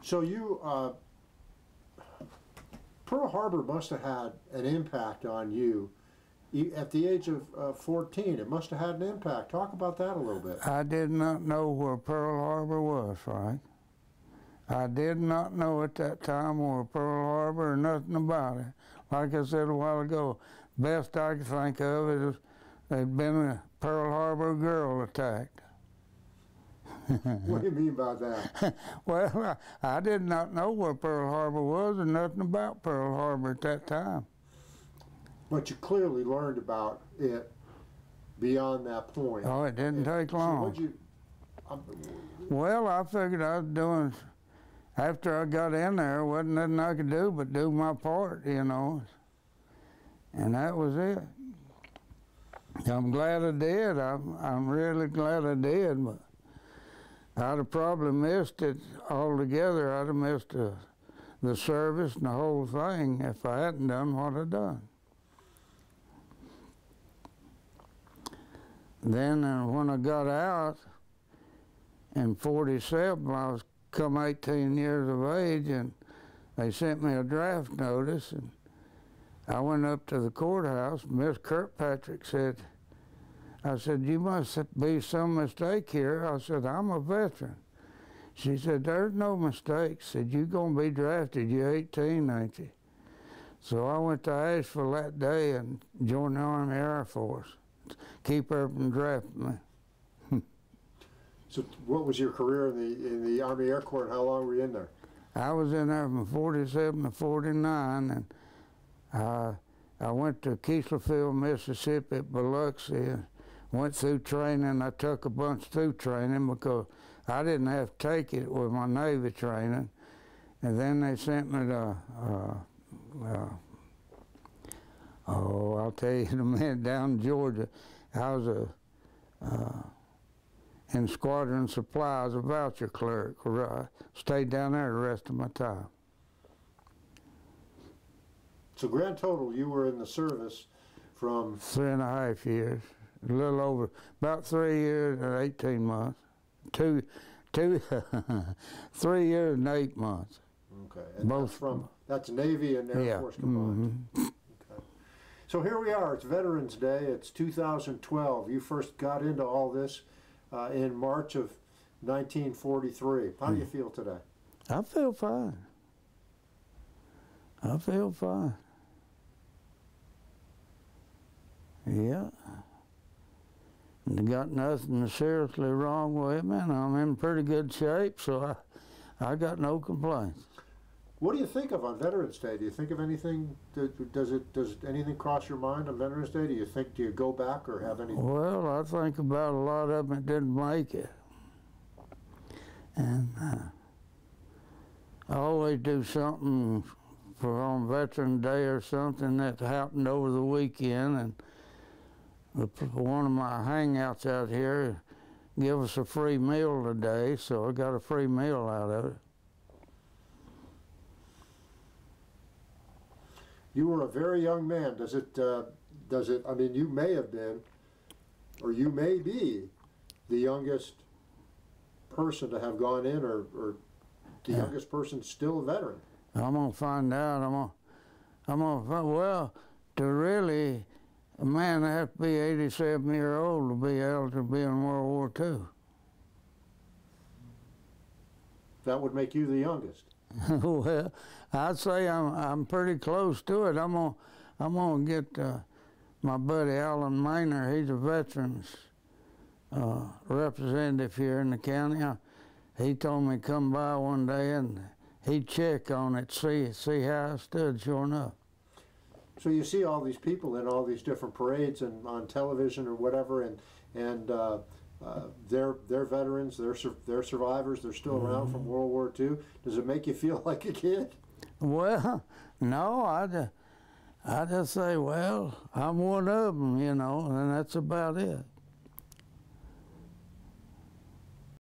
So you, Pearl Harbor must have had an impact on you. At the age of 14, it must have had an impact. Talk about that a little bit. I did not know where Pearl Harbor was, Frank. I did not know at that time where Pearl Harbor or nothing about it. Like I said a while ago, best I could think of is there'd been a Pearl Harbor girl attacked. What do you mean by that? Well, I did not know where Pearl Harbor was or nothing about Pearl Harbor at that time. But you clearly learned about it beyond that point. Oh, it didn't take long. So well, I figured I was doing, after I got in there, wasn't nothing I could do but do my part, you know. And that was it. I'm glad I did. I'm really glad I did, but I'd have probably missed it altogether. I'd have missed the service and the whole thing if I hadn't done what I'd done. Then when I got out in 47, I was come 18 years of age, and they sent me a draft notice, and I went up to the courthouse. Miss Kirkpatrick said, I said, you must be some mistake here. I said, I'm a veteran. She said, there's no mistake. She said, you're going to be drafted. You're 18, ain't you? So I went to Asheville that day and joined the Army Air Force. Keep her from drafting me. So what was your career in the Army Air Corps, and how long were you in there? I was in there from 47 to 49, and I went to Keeslerville, Mississippi at Biloxi. Went through training. I took a bunch through training because I didn't have to take it with my Navy training. And then they sent me to, I'll tell you in a minute, down in Georgia. I was in Squadron Supply as a voucher clerk. I stayed down there the rest of my time. So grand total, you were in the service from? 3.5 years. A little over, about 3 years and 18 months. 3 years and 8 months. Okay, and that's Navy and Air Force combined. Mm-hmm. Okay. So here we are, it's Veterans Day, it's 2012. You first got into all this in March of 1943. How do you feel today? I feel fine. I feel fine. Yeah. Got nothing seriously wrong with me, and I'm in pretty good shape, so I got no complaints. What do you think of on Veterans Day? Do you think of anything? Does anything cross your mind on Veterans Day? Do you go back or have any? Well, I think about a lot of them that didn't make it, and I always do something for on Veterans Day or something that happened over the weekend, and one of my hangouts out here give us a free meal today, so I got a free meal out of it. You were a very young man. Does it, I mean, you may have been, or you may be, the youngest person to have gone in, or the youngest person still a veteran. I'm gonna find out. I'm gonna find, well, to really, a man have to be 87 years old to be able to be in World War II. That would make you the youngest. Well, I'd say I'm pretty close to it. I'm gonna get my buddy Alan Maynard. He's a veterans representative here in the county. He told me to come by one day and he'd check on it, see how I stood. Sure enough. So you see all these people in all these different parades and on television or whatever, and they're veterans, they're survivors, they're still around from World War II. Does it make you feel like a kid? Well, no, I just say, well, I'm one of them, you know, and that's about it.